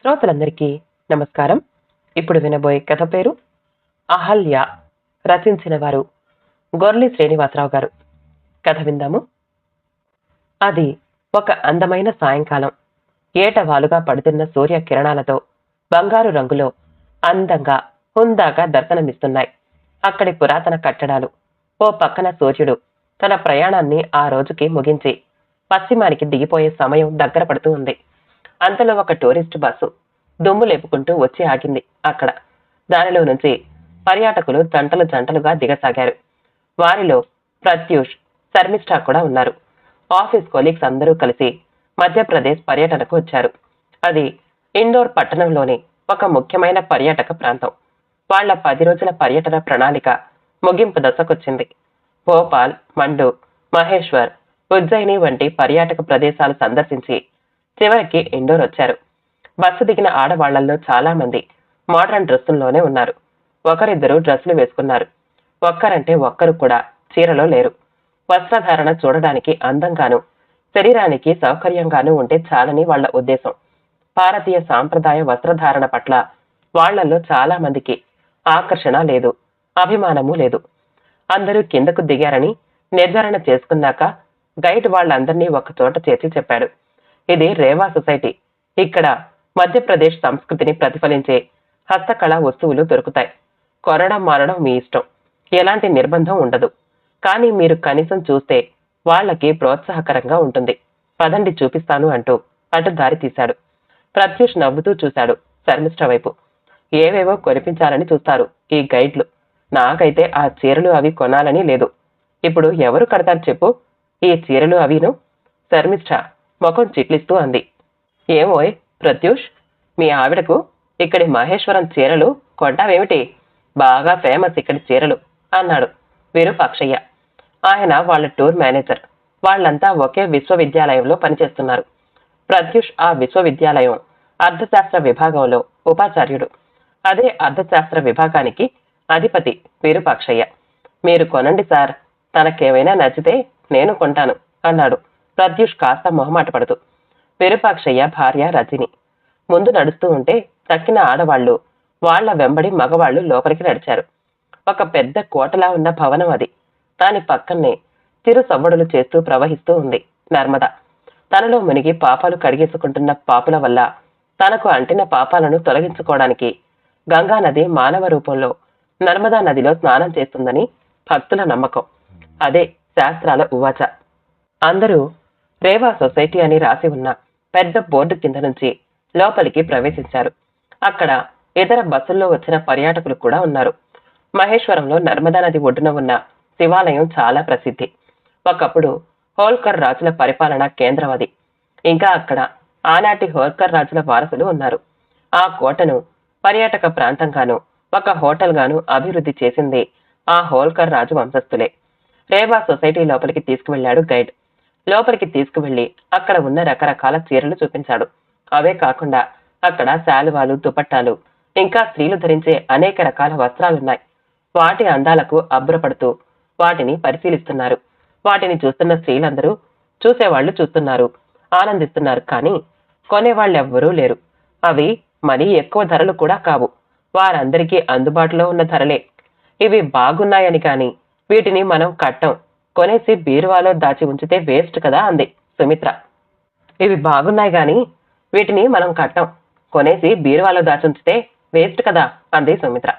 శ్రోతలందరికీ నమస్కారం. ఇప్పుడు వినబోయే కథ పేరు అహల్య. రచించిన వారు గొర్లి శ్రీనివాసరావు గారు. కథ విందాము. అది ఒక అందమైన సాయంకాలం. ఏటవాలుగా పడుతున్న సూర్య కిరణాలతో బంగారు రంగులో అందంగా హుందాగా దర్శనమిస్తున్నాయి అక్కడి పురాతన కట్టడాలు. ఓ పక్కన సూర్యుడు తన ప్రయాణాన్ని ఆ రోజుకి ముగించి పశ్చిమానికి దిగిపోయే సమయం దగ్గర పడుతూ ఉంది. అంతలో ఒక టూరిస్ట్ బస్సు దుమ్ము లేపుకుంటూ వచ్చి ఆగింది అక్కడ. దానిలో నుంచి పర్యాటకులు జంటలు జంటలుగా దిగసాగారు. వారిలో ప్రత్యూష్, శర్మిష్ఠా కూడా ఉన్నారు. ఆఫీస్ కొలీగ్స్ అందరూ కలిసి మధ్యప్రదేశ్ పర్యటనకు వచ్చారు. అది ఇండోర్ పట్టణంలోని ఒక ముఖ్యమైన పర్యాటక ప్రాంతం. వాళ్ల 10 రోజుల పర్యటన ప్రణాళిక ముగింపు దశకొచ్చింది. భోపాల్, మండు, మహేశ్వర్, ఉజ్జయిని వంటి పర్యాటక ప్రదేశాలు సందర్శించి చివరికి ఇండోర్ వచ్చారు. బస్సు దిగిన ఆడవాళ్లలో చాలా మంది మోడర్న్ డ్రెస్సుల్లోనే ఉన్నారు. ఒకరిద్దరు డ్రెస్సులు వేసుకున్నారు. ఒక్కరంటే ఒక్కరు కూడా చీరలో లేరు. వస్త్రధారణ చూడడానికి అందంగాను, శరీరానికి సౌకర్యంగానూ ఉంటే చాలని వాళ్ల ఉద్దేశం. భారతీయ సాంప్రదాయ వస్త్రధారణ పట్ల వాళ్లలో చాలా మందికి ఆకర్షణ లేదు, అభిమానము లేదు. అందరూ కిందకు దిగారని నిర్ధారణ చేసుకున్నాక గైడ్ వాళ్ళందరినీ ఒకచోట చేర్చి చెప్పాడు. ఇది రేవా సొసైటీ. ఇక్కడ మధ్యప్రదేశ్ సంస్కృతిని ప్రతిఫలించే హస్తకళ వస్తువులు దొరుకుతాయి. కొనడం మారడం మీ ఇష్టం, ఎలాంటి నిర్బంధం ఉండదు. కానీ మీరు కనీసం చూస్తే వాళ్ళకి ప్రోత్సాహకరంగా ఉంటుంది. పదండి చూపిస్తాను అంటూ అటు దారి తీశాడు. ప్రత్యూష్ నవ్వుతూ చూశాడు శర్మిష్ఠ వైపు. ఏవేవో కొనిపించాలని చూస్తారు ఈ గైడ్లు. నాకైతే ఆ చీరలు అవి కొనాలని లేదు. ఇప్పుడు ఎవరు కడతారు చెప్పు ఈ చీరలు అవిను? శర్మిష్ఠ ముఖం చిట్లిస్తూ అంది. ఏమోయ్ ప్రత్యూష్, మీ ఆవిడకు ఇక్కడి మహేశ్వరం చీరలు కొంటావేమిటి? బాగా ఫేమస్ ఇక్కడి చీరలు అన్నాడు విరూపాక్షయ్య. ఆయన వాళ్ళ టూర్ మేనేజర్. వాళ్ళంతా ఒకే విశ్వవిద్యాలయంలో పనిచేస్తున్నారు. ప్రత్యూష్ ఆ విశ్వవిద్యాలయం అర్థశాస్త్ర విభాగంలో ఉపాచార్యుడు. అదే అర్థశాస్త్ర విభాగానికి అధిపతి విరూపాక్షయ్య. మీరు కొనండి సార్, తనకేమైనా నచ్చితే నేను కొంటాను అన్నాడు ప్రత్యూష్ కాస్త మొహమాట పడుతూ. విరూపాక్షయ్య భార్య రజని ముందు నడుస్తూ ఉంటే తక్కిన ఆడవాళ్లు వాళ్ల వెంబడి మగవాళ్లు లోపలికి నడిచారు. ఒక పెద్ద కోటలా ఉన్న భవనం అది. దాని పక్కనే చిరు సవ్వడులు చేస్తూ ప్రవహిస్తూ ఉంది నర్మద. తనలో మునిగి పాపాలు కడిగేసుకుంటున్న పాపుల వల్ల తనకు అంటిన పాపాలను తొలగించుకోవడానికి గంగా నది మానవ రూపంలో నర్మదా నదిలో స్నానం చేస్తుందని భక్తుల నమ్మకం. అదే శాస్త్రాల ఉవాచ. అందరూ రేవా సొసైటీ అని రాసి ఉన్న పెద్ద బోర్డు కింద నుంచి లోపలికి ప్రవేశించారు. అక్కడ ఇతర బస్సుల్లో వచ్చిన పర్యాటకులు కూడా ఉన్నారు. మహేశ్వరంలో నర్మదా నది ఒడ్డున ఉన్న శివాలయం చాలా ప్రసిద్ధి. ఒకప్పుడు హోల్కర్ రాజుల పరిపాలనా కేంద్రం అది. ఇంకా అక్కడ ఆనాటి హోల్కర్ రాజుల వారసులు ఉన్నారు. ఆ కోటను పర్యాటక ప్రాంతంగాను, ఒక హోటల్ గాను అభివృద్ధి చేసింది ఆ హోల్కర్ రాజు వంశస్థులే. రేవా సొసైటీ లోపలికి తీసుకువెళ్లాడు గైడ్. లోపలికి తీసుకువెళ్లి అక్కడ ఉన్న రకరకాల చీరలు చూపించాడు. అవే కాకుండా అక్కడ శాలువాలు, దుపట్టాలు, ఇంకా స్త్రీలు ధరించే అనేక రకాల వస్త్రాలున్నాయి. వాటి అందాలకు అబ్బురపడుతూ వాటిని పరిశీలిస్తున్నారు. వాటిని చూస్తున్న స్త్రీలందరూ చూసేవాళ్లు చూస్తున్నారు, ఆనందిస్తున్నారు. కానీ కొనేవాళ్ళెవ్వరూ లేరు. అవి మరీ ఎక్కువ ధరలు కూడా కావు. వారందరికీ అందుబాటులో ఉన్న ధరలే. ఇవి బాగున్నాయని కాని వీటిని మనం కట్టం, కొనేసి బీరువాలో దాచి ఉంచితే వేస్ట్ కదా అంది సుమిత్ర. ఇవి బాగున్నాయి గాని వీటిని మనం కట్టం, కొనేసి బీరువాలో దాచి ఉంచితే వేస్ట్ కదా అంది సుమిత్ర.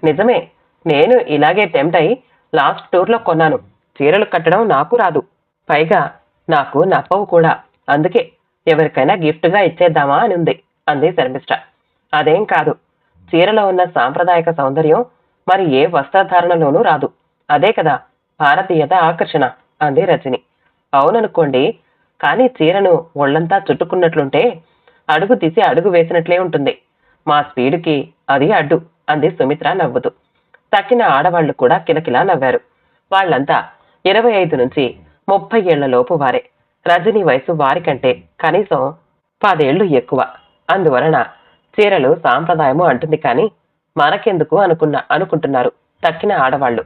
నిజమే, నేను ఇలాగే టెంప్ట్ అయి లాస్ట్ టూర్లో కొన్నాను. చీరలు కట్టడం నాకు రాదు, పైగా నాకు నప్పవు కూడా. అందుకే ఎవరికైనా గిఫ్ట్గా ఇచ్చేద్దామా అని ఉంది అంది శర్మిష్ఠ. అదేం కాదు, చీరలో ఉన్న సాంప్రదాయక సౌందర్యం మరి ఏ వస్త్రధారణలోనూ రాదు. అదే కదా భారతీయత ఆకర్షణ అంది రజని. అవుననుకోండి, కానీ చీరను ఒళ్లంతా చుట్టుకున్నట్లుంటే అడుగు తీసి అడుగు వేసినట్లే ఉంటుంది. మా స్పీడుకి అది అడ్డు అంది సుమిత్ర నవ్వుతూ. తక్కిన ఆడవాళ్లు కూడా కిలకిలా నవ్వారు. వాళ్లంతా 25 నుంచి 30 ఏళ్ల లోపు వారే. రజని వయసు వారికంటే కనీసం 10 ఏళ్లు ఎక్కువ. అందువలన చీరలు సాంప్రదాయము అంటుంది కానీ మనకెందుకు అనుకుంటున్నారు తక్కిన ఆడవాళ్లు.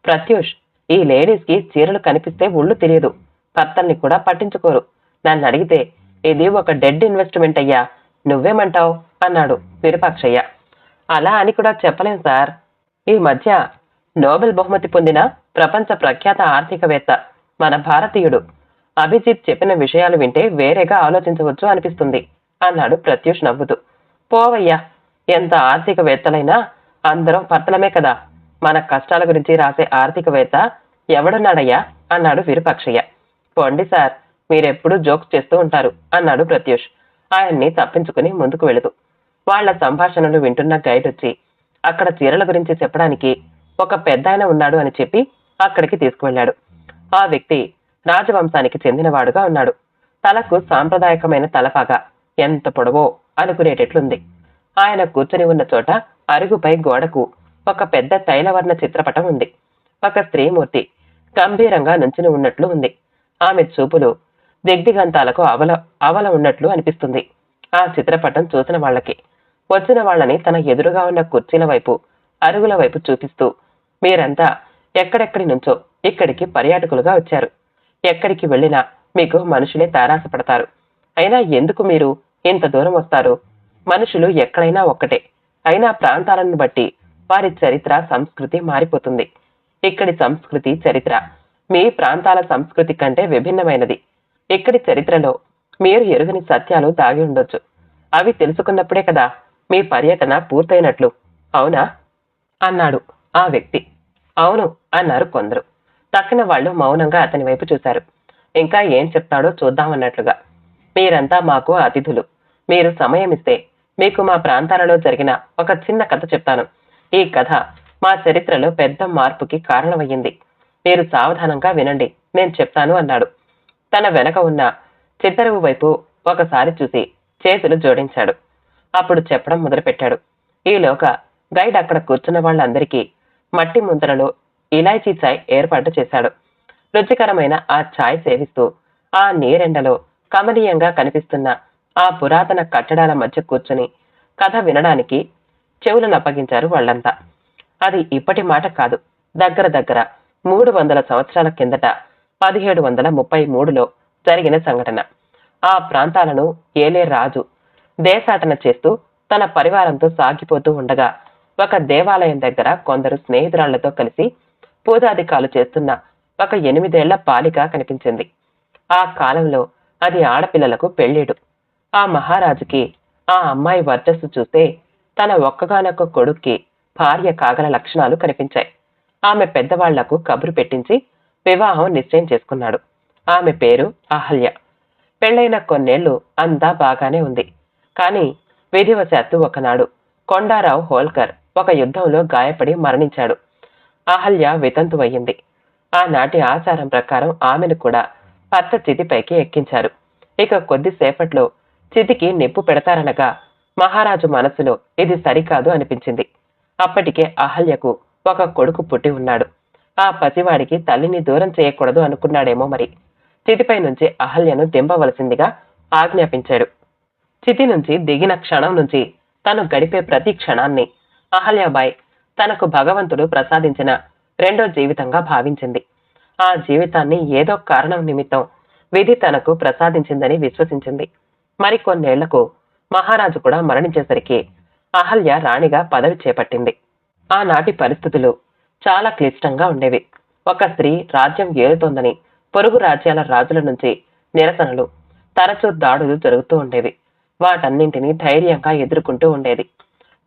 ప్రత్యూష్, ఈ లేడీస్ కి చీరలు కనిపిస్తే ఒళ్ళు తెలియదు, భర్తల్ని కూడా పట్టించుకోరు. నన్ను అడిగితే ఇది ఒక డెడ్ ఇన్వెస్ట్మెంట్ అయ్యా. నువ్వేమంటావు అన్నాడు విరూపాక్షయ్య. అలా అని కూడా చెప్పలేం సార్. ఈ మధ్య నోబెల్ బహుమతి పొందిన ప్రపంచ ప్రఖ్యాత ఆర్థికవేత్త మన భారతీయుడు అభిజిత్ చెప్పిన విషయాలు వింటే వేరేగా ఆలోచించవచ్చు అనిపిస్తుంది అన్నాడు ప్రత్యూష్ నవ్వుతూ. పోవయ్యా, ఎంత ఆర్థికవేత్తలైనా అందరం భర్తలమే కదా. మన కష్టాల గురించి రాసే ఆర్థికవేత్త ఎవడున్నాడయ్యా అన్నాడు విరూపాక్షయ్య. పోండి సార్, మీరెప్పుడు జోక్స్ చేస్తూ ఉంటారు అన్నాడు ప్రత్యూష్ ఆయన్ని తప్పించుకుని ముందుకు వెళుతూ. వాళ్ల సంభాషణలు వింటున్న గైడ్ వచ్చి అక్కడ చీరల గురించి చెప్పడానికి ఒక పెద్దాయన ఉన్నాడు అని చెప్పి అక్కడికి తీసుకువెళ్లాడు. ఆ వ్యక్తి రాజవంశానికి చెందినవాడుగా ఉన్నాడు. తలకు సాంప్రదాయకమైన తలపాగా ఎంత పొడవో అనుకునేటట్లుంది. ఆయన కూర్చొని ఉన్న చోట అరుగుపై గోడకు ఒక పెద్ద తైలవర్ణ చిత్రపటం ఉంది. ఒక స్త్రీమూర్తి గంభీరంగా నుంచుని ఉన్నట్లు ఉంది. ఆమె చూపులు దిగ్దిగంతాలకు అవల ఉన్నట్లు అనిపిస్తుంది. ఆ చిత్రపటం చూసిన వాళ్ళకి వచ్చిన వాళ్ళని తన ఎదురుగా ఉన్న కుర్చీల వైపు, అరుగుల వైపు చూపిస్తూ, మీరంతా ఎక్కడెక్కడి నుంచో ఇక్కడికి పర్యాటకులుగా వచ్చారు. ఎక్కడికి వెళ్ళినా మీకు మనుషులే తారాసపడతారు. అయినా ఎందుకు మీరు ఇంత దూరం వస్తారు? మనుషులు ఎక్కడైనా ఒక్కటే. అయినా ప్రాంతాలను బట్టి వారి చరిత్ర, సంస్కృతి మారిపోతుంది. ఇక్కడి సంస్కృతి, చరిత్ర మీ ప్రాంతాల సంస్కృతి కంటే విభిన్నమైనది. ఇక్కడి చరిత్రలో మీరు ఎరుగని సత్యాలు దాగి ఉండొచ్చు. అవి తెలుసుకున్నప్పుడే కదా మీ పర్యటన పూర్తయినట్లు. అవునా అన్నాడు ఆ వ్యక్తి. అవును అన్నారు కొందరు. తక్కిన వాళ్ళు మౌనంగా అతని వైపు చూశారు. ఇంకా ఏం చెప్తాడో చూద్దామన్నట్లుగా. మీరంతా మాకు అతిథులు. మీరు సమయం ఇస్తే మీకు మా ప్రాంతాలలో జరిగిన ఒక చిన్న కథ చెప్తాను. ఈ కథ మా చరిత్రలో పెద్ద మార్పుకి కారణమయ్యింది. మీరు సావధానంగా వినండి, నేను చెప్తాను అన్నాడు. తన వెనక ఉన్న చిత్తరువు వైపు ఒకసారి చూసి చేతులు జోడించాడు. అప్పుడు చెప్పడం మొదలుపెట్టాడు. ఈలోగా గైడ్ అక్కడ కూర్చున్న వాళ్ళందరికీ మట్టి ముంతలలో ఇలాచీ ఛాయ్ ఏర్పాటు చేశాడు. రుచికరమైన ఆ ఛాయ్ సేవిస్తూ ఆ నీరెండలో కమనీయంగా కనిపిస్తున్న ఆ పురాతన కట్టడాల మధ్య కూర్చుని కథ వినడానికి చెవులను అప్పగించారు వాళ్ళంతా. అది ఇప్పటి మాట కాదు. దగ్గర దగ్గర 300 సంవత్సరాల కిందట 1733లో జరిగిన సంఘటన. ఆ ప్రాంతాలను ఏలే రాజు దేశాటన చేస్తూ తన పరివారంతో సాగిపోతూ ఉండగా ఒక దేవాలయం దగ్గర కొందరు స్నేహితురాళ్లతో కలిసి పూజాధికాలు చేస్తున్న ఒక 8 ఏళ్ల బాలిక కనిపించింది. ఆ కాలంలో అది ఆడపిల్లలకు పెళ్లిడు. ఆ మహారాజుకి ఆ అమ్మాయి వర్చస్సు చూస్తే తన ఒక్కగానొక్క కొడుక్కి భార్య కాగల లక్షణాలు కనిపించాయి. ఆమె పెద్దవాళ్లకు కబురు పెట్టించి వివాహం నిశ్చయం చేసుకున్నాడు. ఆమె పేరు అహల్య. పెళ్లైన కొన్నేళ్లు అంతా బాగానే ఉంది. కానీ విధివశాత్తు ఒకనాడు కొండారావు హోల్కర్ ఒక యుద్ధంలో గాయపడి మరణించాడు. అహల్య వితంతువయ్యింది. ఆనాటి ఆచారం ప్రకారం ఆమెను కూడా భర్త చితిపైకి ఎక్కించారు. ఇక కొద్దిసేపట్లో చితికి నిప్పు పెడతారనగా మహారాజు మనసులో ఇది సరికాదు అనిపించింది. అప్పటికే అహల్యకు ఒక కొడుకు పుట్టి ఉన్నాడు. ఆ పసివాడికి తల్లిని దూరం చేయకూడదు అనుకున్నాడేమో మరి. చితిపై నుంచి అహల్యను దింపవలసిందిగా ఆజ్ఞాపించాడు. చితి నుంచి దిగిన క్షణం నుంచి తను గడిపే ప్రతి క్షణాన్ని అహల్యాబాయ్ తనకు భగవంతుడు ప్రసాదించిన రెండో జీవితంగా భావించింది. ఆ జీవితాన్ని ఏదో కారణం నిమిత్తం విధి తనకు ప్రసాదించిందని విశ్వసించింది. మరికొన్నేళ్లకు మహారాజు కూడా మరణించేసరికి అహల్య రాణిగా పదవి చేపట్టింది. ఆనాటి పరిస్థితులు చాలా క్లిష్టంగా ఉండేవి. ఒక స్త్రీ రాజ్యం ఏలుతోందని పొరుగు రాజ్యాల రాజుల నుంచి నిరసనలు, తరచూ దాడులు జరుగుతూ ఉండేవి. వాటన్నింటినీ ధైర్యంగా ఎదుర్కొంటూ ఉండేది.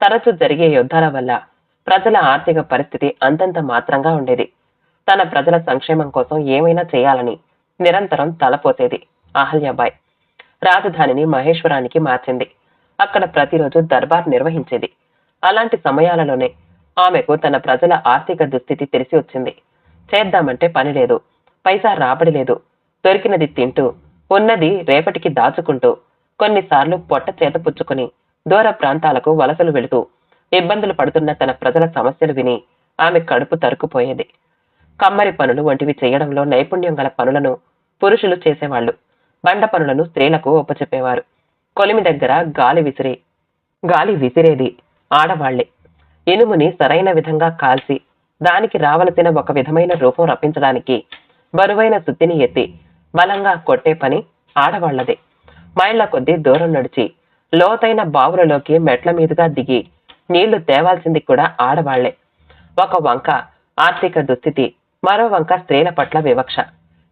తరచూ జరిగే యుద్ధాల వల్ల ప్రజల ఆర్థిక పరిస్థితి అంతంత మాత్రంగా ఉండేది. తన ప్రజల సంక్షేమం కోసం ఏమైనా చేయాలని నిరంతరం తలపోసేది అహల్యాబాయ్. రాజధానిని మహేశ్వరానికి మార్చింది. అక్కడ ప్రతిరోజు దర్బార్ నిర్వహించేది. అలాంటి సమయాలలోనే ఆమెకు తన ప్రజల ఆర్థిక దుస్థితి తెలిసి వచ్చింది. చేద్దామంటే పని లేదు, పైసా రాబడి లేదు. దొరికినది తింటూ, ఉన్నది రేపటికి దాచుకుంటూ, కొన్నిసార్లు పొట్ట చేత పుచ్చుకొని దూర ప్రాంతాలకు వలసలు వెళుతూ ఇబ్బందులు పడుతున్న తన ప్రజల సమస్యలు విని ఆమె కడుపు తరుక్కుపోయేది. కమ్మరి పనులు వంటివి చేయడంలో నైపుణ్యం గల పనులను పురుషులు చేసేవాళ్లు. బండ పనులను స్త్రీలకు ఒప్పచెప్పేవారు. కొలిమి దగ్గర గాలి విసిరేది ఆడవాళ్లే. ఇనుముని సరైన విధంగా కాల్చి దానికి రావలసిన ఒక విధమైన రూపం రప్పించడానికి బరువైన సుత్తిని ఎత్తి బలంగా కొట్టే పని ఆడవాళ్లదే. మైళ్ల కొద్దీ దూరం నడిచి లోతైన బావులలోకి మెట్ల మీదుగా దిగి నీళ్లు తేవాల్సింది కూడా ఆడవాళ్లే. ఒక వంక ఆర్థిక దుస్థితి, మరో వంక స్త్రీల పట్ల వివక్ష.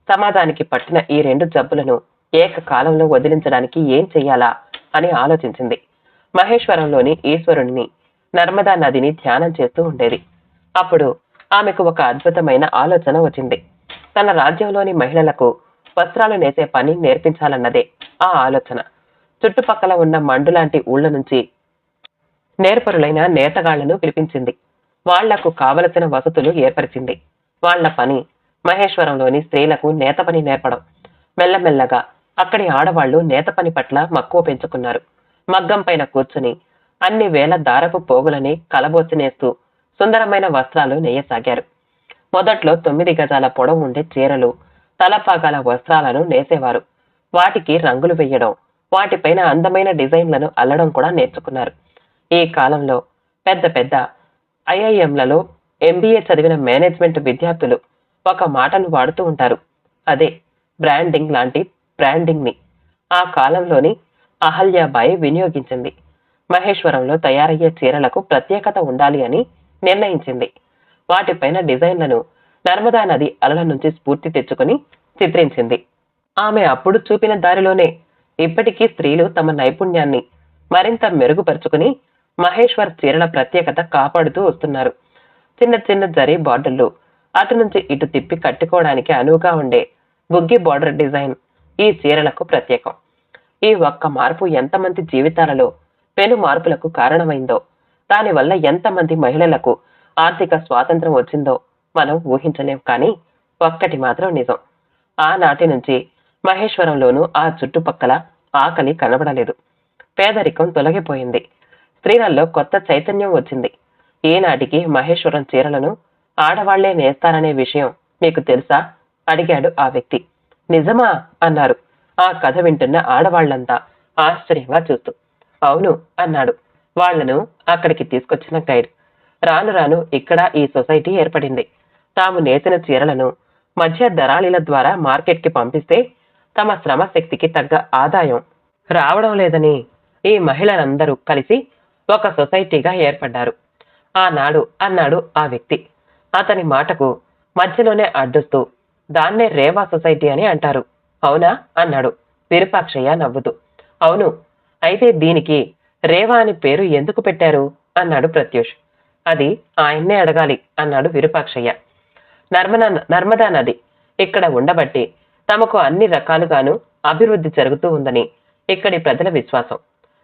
సమాజానికి పట్టిన ఈ రెండు జబ్బులను ఏకకాలంలో వదిలించడానికి ఏం చెయ్యాలా అని ఆలోచించింది. మహేశ్వరంలోని ఈశ్వరుని నర్మదా నదిని ధ్యానం చేస్తూ ఉండేది. అప్పుడు ఆమెకు ఒక అద్భుతమైన ఆలోచన వచ్చింది. తన రాజ్యంలోని మహిళలకు వస్త్రాలు నేసే పని నేర్పించాలన్నదే ఆ ఆలోచన. చుట్టుపక్కల ఉన్న మండులాంటి ఊళ్ళ నుంచి నేర్పరులైన నేతగాళ్లను పిలిపించింది. వాళ్లకు కావలసిన వసతులు ఏర్పరిచింది. వాళ్ల పని మహేశ్వరంలోని స్త్రీలకు నేత పని నేర్పడం. మెల్లమెల్లగా అక్కడి ఆడవాళ్లు నేత పని పట్ల మక్కువ పెంచుకున్నారు. మగ్గం పైన కూర్చుని అన్ని వేల దారపు పోగులని కలబోసినేస్తూ సుందరమైన వస్త్రాలు నేయసాగారు. మొదట్లో 9 గజాల పొడవు ఉండే చీరలు, తలపాగాల వస్త్రాలను నేసేవారు. వాటికి రంగులు వేయడం, వాటిపైన అందమైన డిజైన్లను అల్లడం కూడా నేర్చుకున్నారు. ఈ కాలంలో పెద్ద పెద్ద ఐఐఎంలలో ఎంబీఏ చదివిన మేనేజ్మెంట్ విద్యార్థులు ఒక మాటను వాడుతూ ఉంటారు. అదే బ్రాండింగ్ లాంటి బ్రాండింగ్ ని ఆ కాలంలోని అహల్యాబాయి వినియోగించింది. మహేశ్వరంలో తయారయ్యే చీరలకు ప్రత్యేకత ఉండాలి అని నిర్ణయించింది. వాటిపైన డిజైన్లను నర్మదా నది అలల నుంచి స్ఫూర్తి తెచ్చుకుని చిత్రించింది. ఆమె అప్పుడు చూపిన దారిలోనే ఇప్పటికీ స్త్రీలు తమ నైపుణ్యాన్ని మరింత మెరుగుపరుచుకుని మహేశ్వర్ చీరల ప్రత్యేకత కాపాడుతూ వస్తున్నారు. చిన్న చిన్న జరీ బార్డర్లు, అటు నుంచి ఇటు తిప్పి కట్టుకోవడానికి అనువుగా ఉండే బుగ్గి బార్డర్ డిజైన్ ఈ చీరలకు ప్రత్యేకం. ఈ ఒక్క మార్పు ఎంతమంది జీవితాలలో పెను మార్పులకు కారణమైందో, దానివల్ల ఎంతమంది మహిళలకు ఆర్థిక స్వాతంత్రం వచ్చిందో మనం ఊహించలేం. కానీ ఒక్కటి మాత్రం నిజం, ఆనాటి నుంచి మహేశ్వరంలోనూ ఆ చుట్టుపక్కల ఆకలి కనబడలేదు. పేదరికం తొలగిపోయింది. స్త్రీలలో కొత్త చైతన్యం వచ్చింది. ఈనాటికి మహేశ్వరం చీరలను ఆడవాళ్లే నేస్తారనే విషయం మీకు తెలుసా? అడిగాడు ఆ వ్యక్తి. నిజమా అన్నారు ఆ కథ వింటున్న ఆడవాళ్లంతా ఆశ్చర్యంగా చూస్తూ. అవును అన్నాడు వాళ్లను అక్కడికి తీసుకొచ్చిన గైడ్. రాను రాను ఇక్కడ ఈ సొసైటీ ఏర్పడింది. తాము నేసిన చీరలను మధ్య దళారీల ద్వారా మార్కెట్కి పంపిస్తే తమ శ్రమ శక్తికి తగ్గ ఆదాయం రావడం లేదని ఈ మహిళలందరూ కలిసి ఒక సొసైటీగా ఏర్పడ్డారు ఆనాడు అన్నాడు ఆ వ్యక్తి. అతని మాటకు మధ్యలోనే అడ్డుస్తూ, దాన్నే రేవా సొసైటీ అని అంటారు అవునా అన్నాడు విరూపాక్షయ్య నవ్వుతూ. అవును, అయితే దీనికి రేవా అని పేరు ఎందుకు పెట్టారు అన్నాడు ప్రత్యూష్. అది ఆయన్నే అడగాలి అన్నాడు విరూపాక్షయ్య. నర్మదా నది ఇక్కడ ఉండబట్టి తమకు అన్ని రకాలుగాను అభివృద్ధి జరుగుతూ ఉందని ఇక్కడి ప్రజల విశ్వాసం.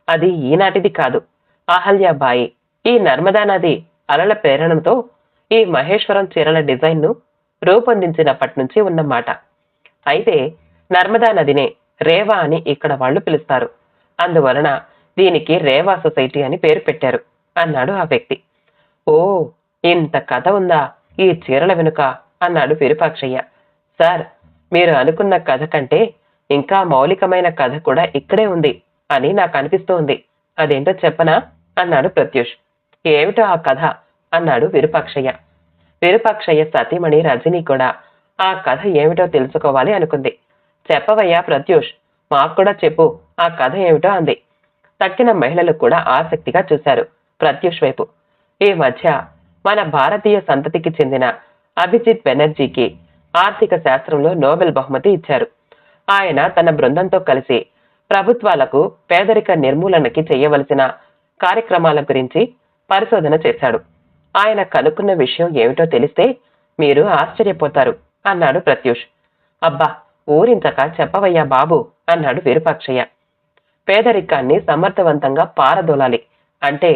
అది ఈనాటిది కాదు. అహల్యాబాయి ఈ నర్మదా నది అలల ప్రేరణతో ఈ మహేశ్వరం చీరల డిజైన్ను రూపొందించినప్పటి నుంచి ఉన్నమాట. అయితే నర్మదా నదినే రేవా అని ఇక్కడ వాళ్ళు పిలుస్తారు. అందువలన దీనికి రేవా సొసైటీ అని పేరు పెట్టారు అన్నాడు ఆ వ్యక్తి. ఓ, ఇంత కథ ఉందా ఈ చీరల వెనుక అన్నాడు విరూపాక్షయ్య. సార్, మీరు అనుకున్న కథ కంటే ఇంకా మౌలికమైన కథ కూడా ఇక్కడే ఉంది అని నాకు అనిపిస్తోంది. అదేంటో చెప్పనా అన్నాడు ప్రత్యూష్. ఏమిటో ఆ కథ అన్నాడు విరూపాక్షయ్య. విరూపాక్షయ్య సతీమణి రజని కూడా ఆ కథ ఏమిటో తెలుసుకోవాలి అనుకుంది. చెప్పవయ్యా ప్రత్యూష్, మాకు కూడా చెప్పు, ఆ కథ ఏమిటో అంది. తక్కిన మహిళలు కూడా ఆసక్తిగా చూశారు ప్రత్యూష్ వైపు. ఈ మధ్య మన భారతీయ సంతతికి చెందిన అభిజిత్ బెనర్జీకి ఆర్థిక శాస్త్రంలో నోబెల్ బహుమతి ఇచ్చారు. ఆయన తన బృందంతో కలిసి ప్రభుత్వాలకు పేదరిక నిర్మూలనకి చేయవలసిన కార్యక్రమాల గురించి పరిశోధన చేశాడు. ఆయన కనుక్కున్న విషయం ఏమిటో తెలిస్తే మీరు ఆశ్చర్యపోతారు అన్నాడు ప్రత్యూష్. అబ్బా, ఊరించక చెప్పవయ్యా బాబు అన్నాడు విరూపాక్షయ్య. పేదరికాన్ని సమర్థవంతంగా పారదోలాలి అంటే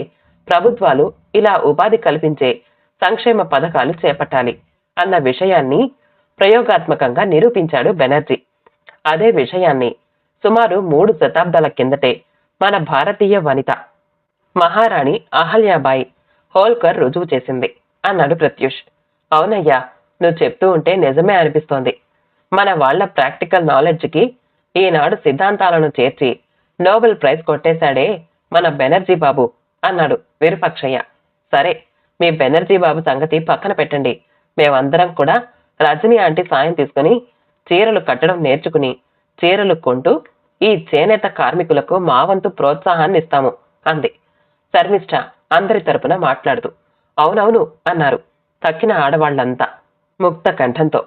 ప్రభుత్వాలు ఇలా ఉపాధి కల్పించే సంక్షేమ పథకాలు చేపట్టాలి అన్న విషయాన్ని ప్రయోగాత్మకంగా నిరూపించాడు బెనర్జీ. అదే విషయాన్ని సుమారు 3 శతాబ్దాల కిందటే మన భారతీయ వనిత మహారాణి అహల్యాబాయి హోల్కర్ రుజువు చేసింది అన్నాడు ప్రత్యూష్. అవునయ్యా, నువ్వు చెప్తూ ఉంటే నిజమే అనిపిస్తోంది. మన వాళ్ల ప్రాక్టికల్ నాలెడ్జ్కి ఈనాడు సిద్ధాంతాలను చేర్చి నోబెల్ ప్రైజ్ కొట్టేశాడే మన బెనర్జీ బాబు అన్నాడు విరూపాక్షయ్య. సరే, మీ బెనర్జీ బాబు సంగతి పక్కన పెట్టండి. మేమందరం కూడా రజనీ ఆంటీ సాయం తీసుకుని చీరలు కట్టడం నేర్చుకుని చీరలు కొంటూ ఈ చేనేత కార్మికులకు మా వంతు ప్రోత్సాహాన్ని ఇస్తాము అంది శర్మిష్ఠ అందరి తరపున మాట్లాడుతూ. అవునవును అన్నారు తక్కిన ఆడవాళ్లంతా ముక్త కంఠంతో.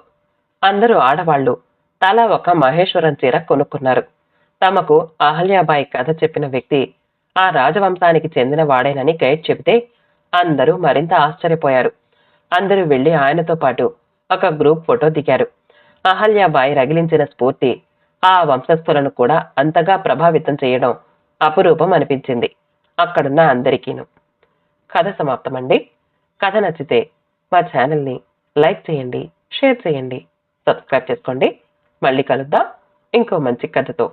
అందరూ ఆడవాళ్లు తలా ఒక మహేశ్వరం చీర కొనుక్కున్నారు. తమకు అహల్యాబాయి కథ చెప్పిన వ్యక్తి ఆ రాజవంశానికి చెందిన వాడేనని గైడ్ చెబితే అందరూ మరింత ఆశ్చర్యపోయారు. అందరూ వెళ్లి ఆయనతో పాటు ఒక గ్రూప్ ఫోటో దిగారు. అహల్యాబాయి రగిలించిన స్ఫూర్తి ఆ వంశస్థులను కూడా అంతగా ప్రభావితం చేయడం అపురూపం అనిపించింది అక్కడున్న అందరికీను. కథ సమాప్తమండి. కథ నచ్చితే మా ఛానల్ని లైక్ చేయండి, షేర్ చేయండి, సబ్స్క్రైబ్ చేసుకోండి. మళ్ళీ కలుద్దాం ఇంకో మంచి కథతో.